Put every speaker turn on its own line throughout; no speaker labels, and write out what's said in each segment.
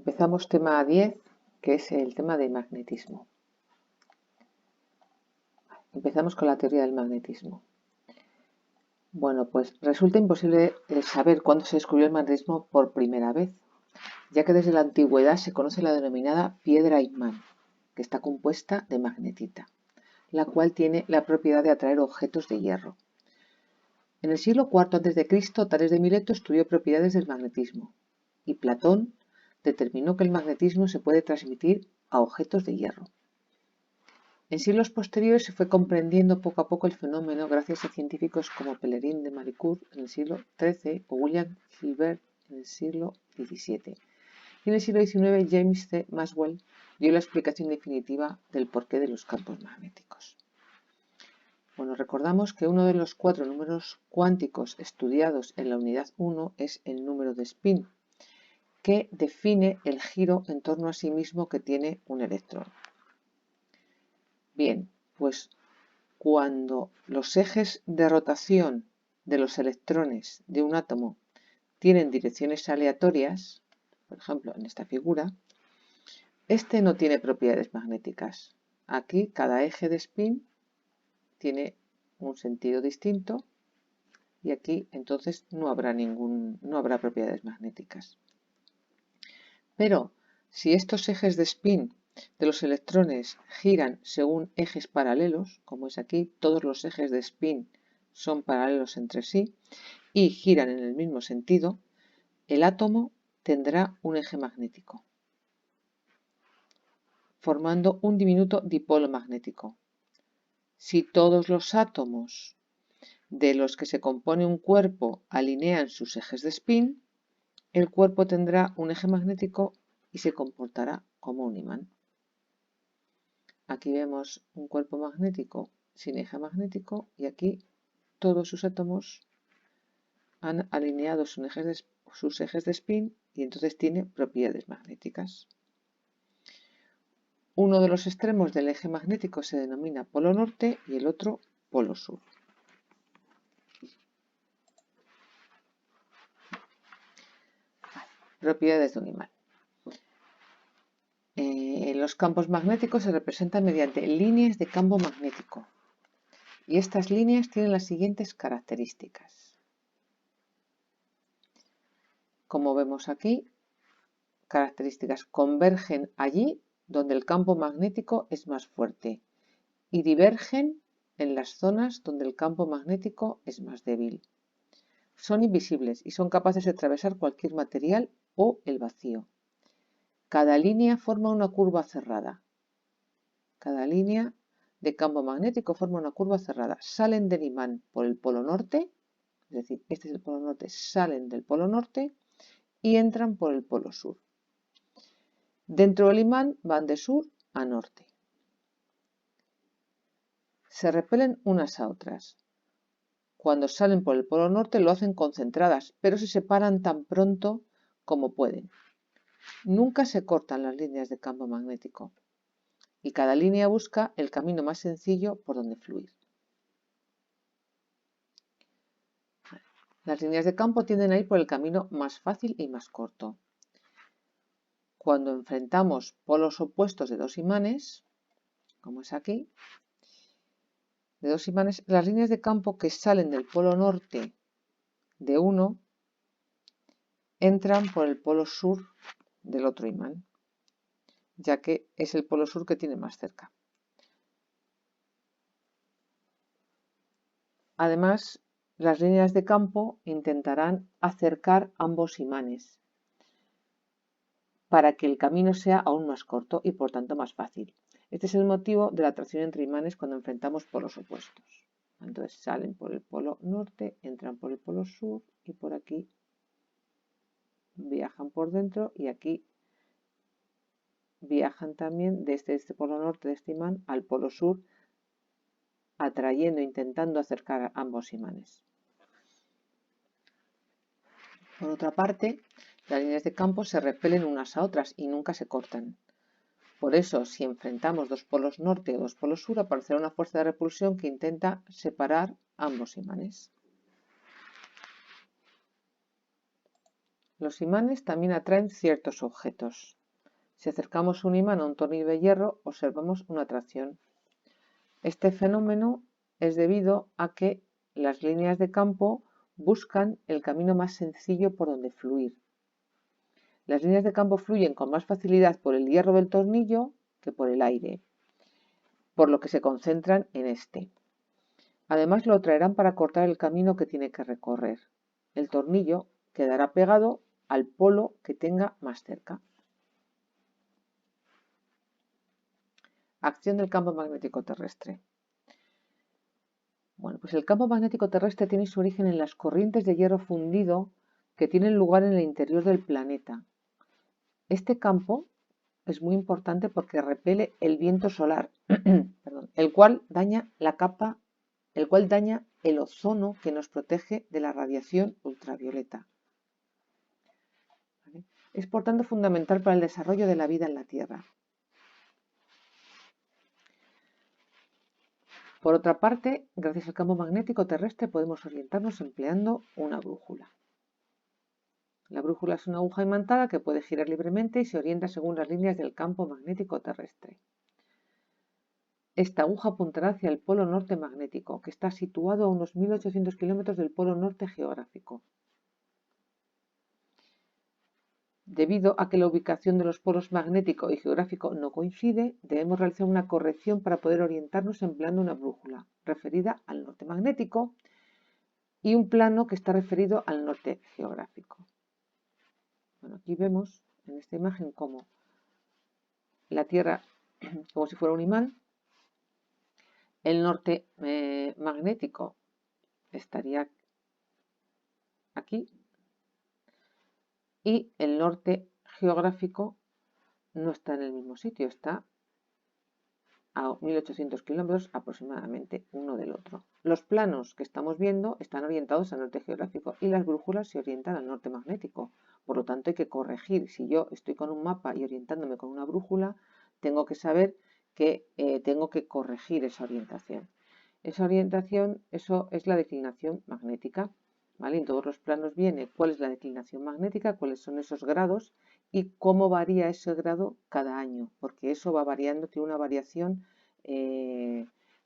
Empezamos tema 10, que es el tema de magnetismo. Empezamos con la teoría del magnetismo. Bueno, pues resulta imposible saber cuándo se descubrió el magnetismo por primera vez, ya que desde la antigüedad se conoce la denominada piedra imán, que está compuesta de magnetita, la cual tiene la propiedad de atraer objetos de hierro. En el siglo IV a.C., Tales de Mileto estudió propiedades del magnetismo, y Platón determinó que el magnetismo se puede transmitir a objetos de hierro. En siglos posteriores se fue comprendiendo poco a poco el fenómeno gracias a científicos como Pellerin de Maricourt en el siglo XIII o William Gilbert en el siglo XVII. Y en el siglo XIX James C. Maxwell dio la explicación definitiva del porqué de los campos magnéticos. Bueno, recordamos que uno de los 4 números cuánticos estudiados en la unidad 1 es el número de spin, que define el giro en torno a sí mismo que tiene un electrón. Bien, pues cuando los ejes de rotación de los electrones de un átomo tienen direcciones aleatorias, por ejemplo en esta figura, este no tiene propiedades magnéticas. Aquí cada eje de spin tiene un sentido distinto y aquí entonces no habrá propiedades magnéticas. Pero si estos ejes de spin de los electrones giran según ejes paralelos, como es aquí, todos los ejes de spin son paralelos entre sí y giran en el mismo sentido, el átomo tendrá un eje magnético, formando un diminuto dipolo magnético. Si todos los átomos de los que se compone un cuerpo alinean sus ejes de spin, el cuerpo tendrá un eje magnético y se comportará como un imán. Aquí vemos un cuerpo magnético sin eje magnético y aquí todos sus átomos han alineado sus ejes de spin y entonces tiene propiedades magnéticas. Uno de los extremos del eje magnético se denomina polo norte y el otro polo sur. Propiedades de un imán. Los campos magnéticos se representan mediante líneas de campo magnético. Y estas líneas tienen las siguientes características. Como vemos aquí, características: convergen allí donde el campo magnético es más fuerte y divergen en las zonas donde el campo magnético es más débil. Son invisibles y son capaces de atravesar cualquier material o el vacío. Cada línea forma una curva cerrada. Cada línea de campo magnético forma una curva cerrada. Salen del imán por el polo norte, es decir, este es el polo norte, salen del polo norte y entran por el polo sur. Dentro del imán van de sur a norte. Se repelen unas a otras. Cuando salen por el polo norte lo hacen concentradas, pero se separan tan pronto como pueden. Nunca se cortan las líneas de campo magnético y cada línea busca el camino más sencillo por donde fluir. Las líneas de campo tienden a ir por el camino más fácil y más corto. Cuando enfrentamos polos opuestos de dos imanes, como es aquí, las líneas de campo que salen del polo norte de uno entran por el polo sur del otro imán, ya que es el polo sur que tiene más cerca. Además, las líneas de campo intentarán acercar ambos imanes para que el camino sea aún más corto y por tanto más fácil. Este es el motivo de la atracción entre imanes cuando enfrentamos polos opuestos. Entonces salen por el polo norte, entran por el polo sur y por aquí viajan por dentro y aquí viajan también desde este polo norte de este imán al polo sur, atrayendo, intentando acercar a ambos imanes. Por otra parte, las líneas de campo se repelen unas a otras y nunca se cortan. Por eso, si enfrentamos dos polos norte o dos polos sur, aparecerá una fuerza de repulsión que intenta separar ambos imanes. Los imanes también atraen ciertos objetos. Si acercamos un imán a un tornillo de hierro, observamos una atracción. Este fenómeno es debido a que las líneas de campo buscan el camino más sencillo por donde fluir. Las líneas de campo fluyen con más facilidad por el hierro del tornillo que por el aire, por lo que se concentran en este. Además lo atraerán para cortar el camino que tiene que recorrer. El tornillo quedará pegado al polo que tenga más cerca. Acción del campo magnético terrestre. Bueno, pues el campo magnético terrestre tiene su origen en las corrientes de hierro fundido que tienen lugar en el interior del planeta. Este campo es muy importante porque repele el viento solar, el cual daña el ozono que nos protege de la radiación ultravioleta. ¿Vale? Es por tanto fundamental para el desarrollo de la vida en la Tierra. Por otra parte, gracias al campo magnético terrestre podemos orientarnos empleando una brújula. La brújula es una aguja imantada que puede girar libremente y se orienta según las líneas del campo magnético terrestre. Esta aguja apuntará hacia el polo norte magnético, que está situado a unos 1800 kilómetros del polo norte geográfico. Debido a que la ubicación de los polos magnético y geográfico no coincide, debemos realizar una corrección para poder orientarnos empleando una brújula referida al norte magnético y un plano que está referido al norte geográfico. Bueno, aquí vemos en esta imagen como la Tierra, como si fuera un imán, el norte magnético estaría aquí y el norte geográfico no está en el mismo sitio, está a 1800 kilómetros aproximadamente uno del otro. Los planos que estamos viendo están orientados al norte geográfico y las brújulas se orientan al norte magnético. Por lo tanto, hay que corregir. Si yo estoy con un mapa y orientándome con una brújula, tengo que saber que tengo que corregir esa orientación. Esa orientación, eso es la declinación magnética. ¿Vale? En todos los planos viene cuál es la declinación magnética, cuáles son esos grados y cómo varía ese grado cada año, porque eso va variando, tiene una variación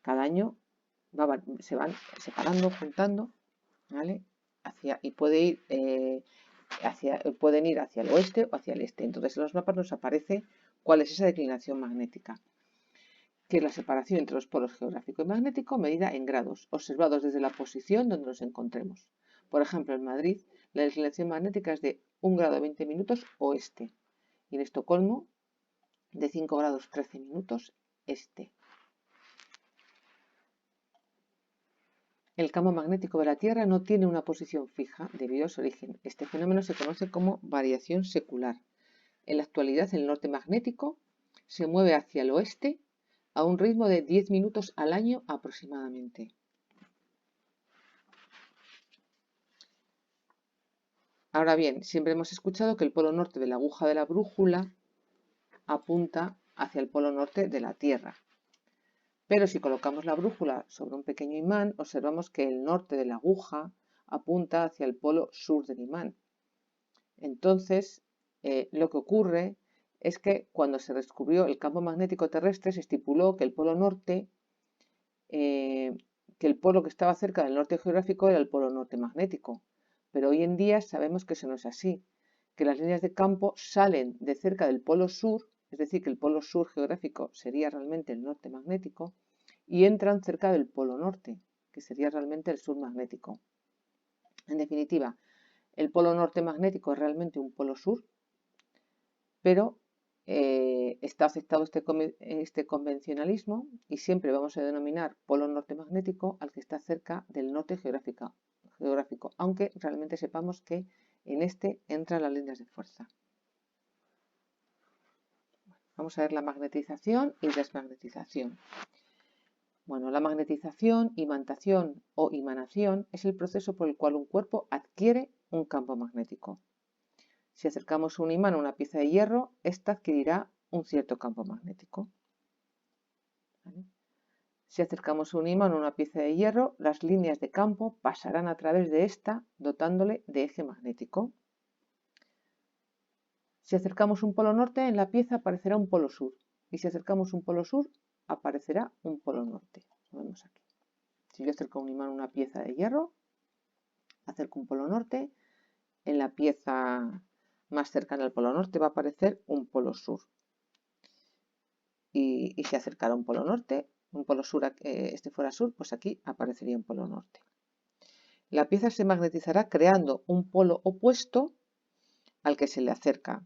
cada año, se van separando, juntando, ¿vale? Y pueden ir hacia el oeste o hacia el este. Entonces en los mapas nos aparece cuál es esa declinación magnética, que es la separación entre los polos geográfico y magnético medida en grados, observados desde la posición donde nos encontremos. Por ejemplo, en Madrid, la declinación magnética es de 1 grado 20 minutos oeste y en Estocolmo de 5 grados 13 minutos este. El campo magnético de la Tierra no tiene una posición fija debido a su origen. Este fenómeno se conoce como variación secular. En la actualidad, el norte magnético se mueve hacia el oeste a un ritmo de 10 minutos al año aproximadamente. Ahora bien, siempre hemos escuchado que el polo norte de la aguja de la brújula apunta hacia el polo norte de la Tierra. Pero si colocamos la brújula sobre un pequeño imán, observamos que el norte de la aguja apunta hacia el polo sur del imán. Entonces, lo que ocurre es que cuando se descubrió el campo magnético terrestre, se estipuló que el polo norte, que el polo que estaba cerca del norte geográfico era el polo norte magnético. Pero hoy en día sabemos que eso no es así, que las líneas de campo salen de cerca del polo sur, es decir, que el polo sur geográfico sería realmente el norte magnético, y entran cerca del polo norte, que sería realmente el sur magnético. En definitiva, el polo norte magnético es realmente un polo sur, pero está aceptado este convencionalismo y siempre vamos a denominar polo norte magnético al que está cerca del norte geográfico, aunque realmente sepamos que en este entran las líneas de fuerza. Vamos a ver la magnetización y desmagnetización. Bueno, la magnetización, imantación o imanación es el proceso por el cual un cuerpo adquiere un campo magnético. Si acercamos un imán a una pieza de hierro, ésta adquirirá un cierto campo magnético. ¿Vale? Si acercamos un imán a una pieza de hierro, las líneas de campo pasarán a través de ésta, dotándole de eje magnético. Si acercamos un polo norte, en la pieza aparecerá un polo sur. Y si acercamos un polo sur, aparecerá un polo norte. Lo vemos aquí. Si yo acerco un imán a una pieza de hierro, acerco un polo norte, en la pieza más cercana al polo norte va a aparecer un polo sur. Y si acercara un polo norte, un polo sur, este fuera sur, pues aquí aparecería un polo norte. La pieza se magnetizará creando un polo opuesto al que se le acerca,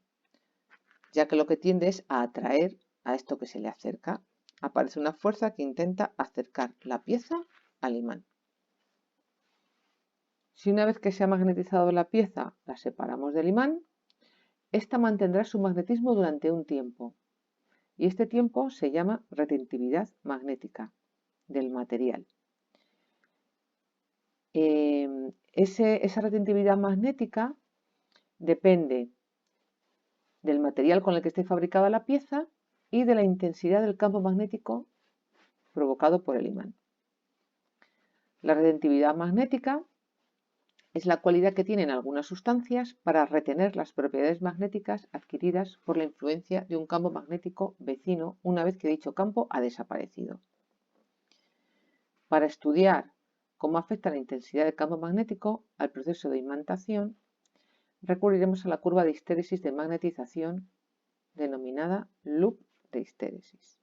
ya que lo que tiende es a atraer a esto que se le acerca. Aparece una fuerza que intenta acercar la pieza al imán. Si una vez que se ha magnetizado la pieza la separamos del imán, esta mantendrá su magnetismo durante un tiempo. Y este tiempo se llama retentividad magnética del material. Esa retentividad magnética depende del material con el que esté fabricada la pieza y de la intensidad del campo magnético provocado por el imán. La retentividad magnética es la cualidad que tienen algunas sustancias para retener las propiedades magnéticas adquiridas por la influencia de un campo magnético vecino una vez que dicho campo ha desaparecido. Para estudiar cómo afecta la intensidad del campo magnético al proceso de imantación, recurriremos a la curva de histéresis de magnetización denominada loop de histéresis.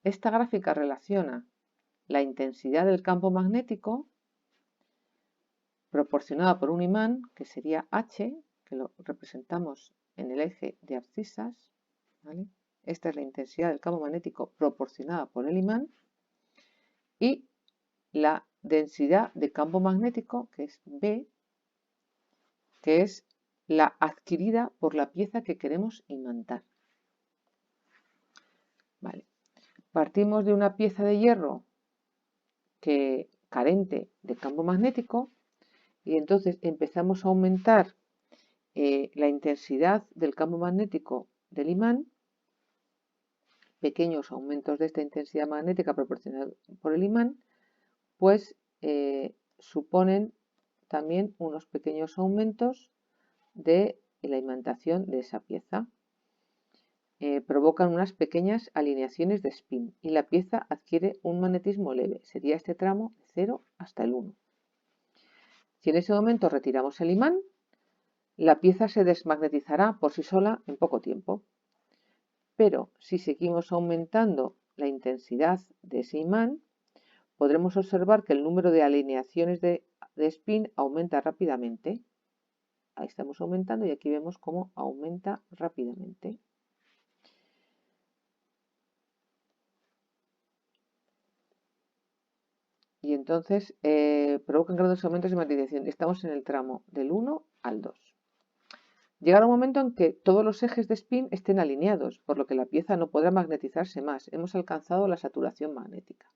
Esta gráfica relaciona la intensidad del campo magnético proporcionada por un imán, que sería H, que lo representamos en el eje de abscisas, ¿vale? Esta es la intensidad del campo magnético proporcionada por el imán, y la densidad de campo magnético, que es B, que es la adquirida por la pieza que queremos imantar. Vale. Partimos de una pieza de hierro carente de campo magnético y entonces empezamos a aumentar la intensidad del campo magnético del imán. Pequeños aumentos de esta intensidad magnética proporcionada por el imán, pues suponen también unos pequeños aumentos de la imantación de esa pieza. Provocan unas pequeñas alineaciones de spin y la pieza adquiere un magnetismo leve. Sería este tramo de 0 hasta el 1. Si en ese momento retiramos el imán, la pieza se desmagnetizará por sí sola en poco tiempo. Pero si seguimos aumentando la intensidad de ese imán, podremos observar que el número de alineaciones de spin aumenta rápidamente. Ahí estamos aumentando y aquí vemos cómo aumenta rápidamente. Y entonces provocan grandes aumentos de magnetización. Estamos en el tramo del 1 al 2. Llegará un momento en que todos los ejes de spin estén alineados, por lo que la pieza no podrá magnetizarse más. Hemos alcanzado la saturación magnética.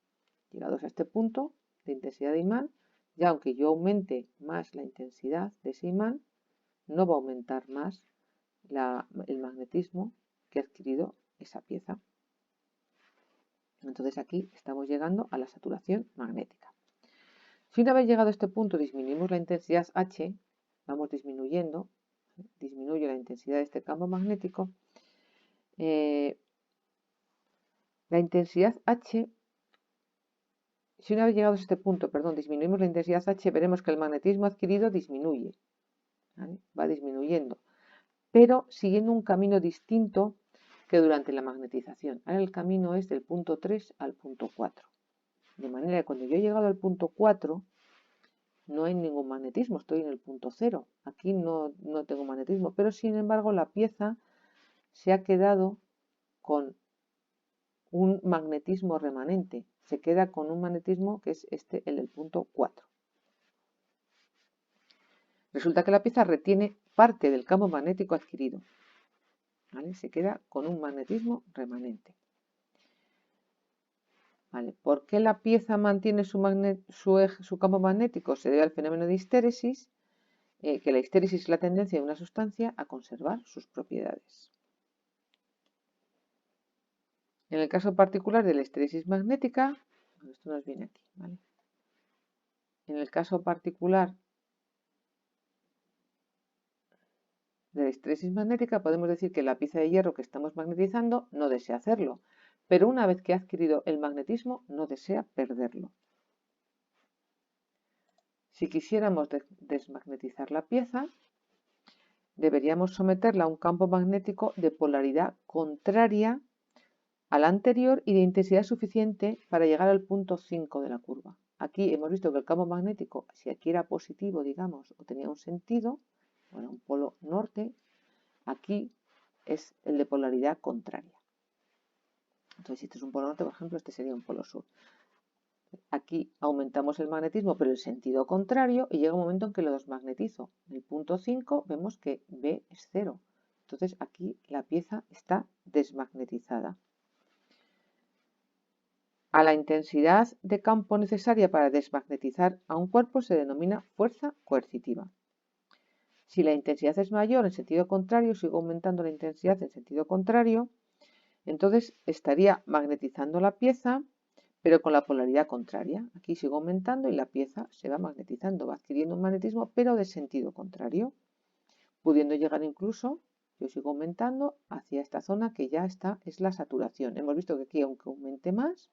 Llegados a este punto de intensidad de imán, ya aunque yo aumente más la intensidad de ese imán, no va a aumentar más el magnetismo que ha adquirido esa pieza. Entonces aquí estamos llegando a la saturación magnética. Si una vez llegado a este punto disminuimos la intensidad H, vamos disminuyendo, disminuye la intensidad de este campo magnético, la intensidad H, si una vez llegados a este punto, disminuimos la intensidad H, veremos que el magnetismo adquirido disminuye, ¿vale? Va disminuyendo, pero siguiendo un camino distinto que durante la magnetización. Ahora el camino es del punto 3 al punto 4. De manera que cuando yo he llegado al punto 4, no hay ningún magnetismo, estoy en el punto 0. Aquí no tengo magnetismo, pero sin embargo la pieza se ha quedado con un magnetismo remanente. Se queda con un magnetismo que es el del punto 4. Resulta que la pieza retiene parte del campo magnético adquirido. ¿Vale? Se queda con un magnetismo remanente. ¿Vale? ¿Por qué la pieza mantiene su campo magnético? Se debe al fenómeno de histéresis, que la histéresis es la tendencia de una sustancia a conservar sus propiedades. En el caso particular de la histéresis magnética, esto nos viene aquí, ¿vale? En el caso particular de la histéresis magnética podemos decir que la pieza de hierro que estamos magnetizando no desea hacerlo, pero una vez que ha adquirido el magnetismo no desea perderlo. Si quisiéramos desmagnetizar la pieza, deberíamos someterla a un campo magnético de polaridad contraria a la anterior y de intensidad suficiente para llegar al punto 5 de la curva. Aquí hemos visto que el campo magnético, si aquí era positivo, digamos, o tenía un sentido, bueno, un polo norte, aquí es el de polaridad contraria. Entonces, si este es un polo norte, por ejemplo, este sería un polo sur. Aquí aumentamos el magnetismo, pero el sentido contrario, y llega un momento en que lo desmagnetizo. En el punto 5 vemos que B es 0. Entonces, aquí la pieza está desmagnetizada. A la intensidad de campo necesaria para desmagnetizar a un cuerpo se denomina fuerza coercitiva. Si la intensidad es mayor en sentido contrario, sigo aumentando la intensidad en sentido contrario, entonces estaría magnetizando la pieza, pero con la polaridad contraria. Aquí sigo aumentando y la pieza se va magnetizando, va adquiriendo un magnetismo, pero de sentido contrario, pudiendo llegar incluso, yo sigo aumentando hacia esta zona que ya está, es la saturación. Hemos visto que aquí, aunque aumente más,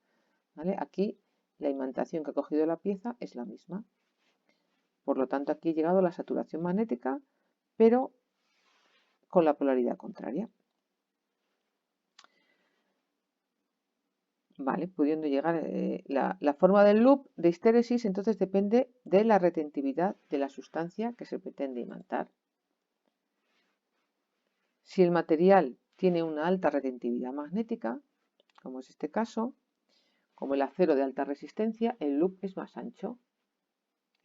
¿vale? Aquí la imantación que ha cogido la pieza es la misma. Por lo tanto, aquí he llegado a la saturación magnética, pero con la polaridad contraria. Vale, pudiendo llegar la forma del loop de histéresis, entonces depende de la retentividad de la sustancia que se pretende imantar. Si el material tiene una alta retentividad magnética, como es este caso, como el acero de alta resistencia, el loop es más ancho.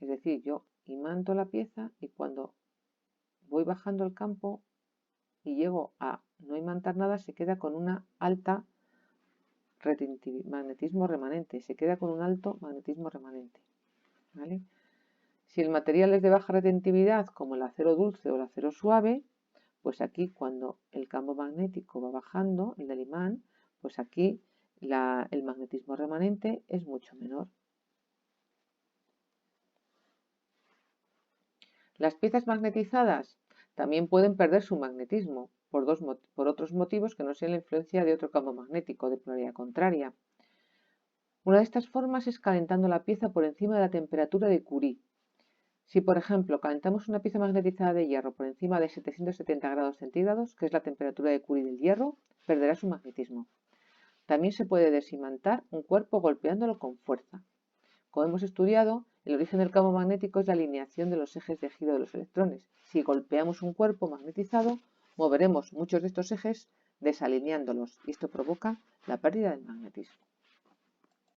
Es decir, yo imanto la pieza y cuando voy bajando el campo y llego a no imantar nada, se queda con una alta magnetismo remanente, se queda con un alto magnetismo remanente. ¿Vale? Si el material es de baja retentividad, como el acero dulce o el acero suave, pues aquí cuando el campo magnético va bajando, el del imán, pues aquí el magnetismo remanente es mucho menor. Las piezas magnetizadas también pueden perder su magnetismo por otros motivos que no sean la influencia de otro campo magnético de polaridad contraria. Una de estas formas es calentando la pieza por encima de la temperatura de Curie. Si, por ejemplo, calentamos una pieza magnetizada de hierro por encima de 770 grados centígrados, que es la temperatura de Curie del hierro, perderá su magnetismo. También se puede desimantar un cuerpo golpeándolo con fuerza. Como hemos estudiado, el origen del campo magnético es la alineación de los ejes de giro de los electrones. Si golpeamos un cuerpo magnetizado, moveremos muchos de estos ejes desalineándolos y esto provoca la pérdida del magnetismo.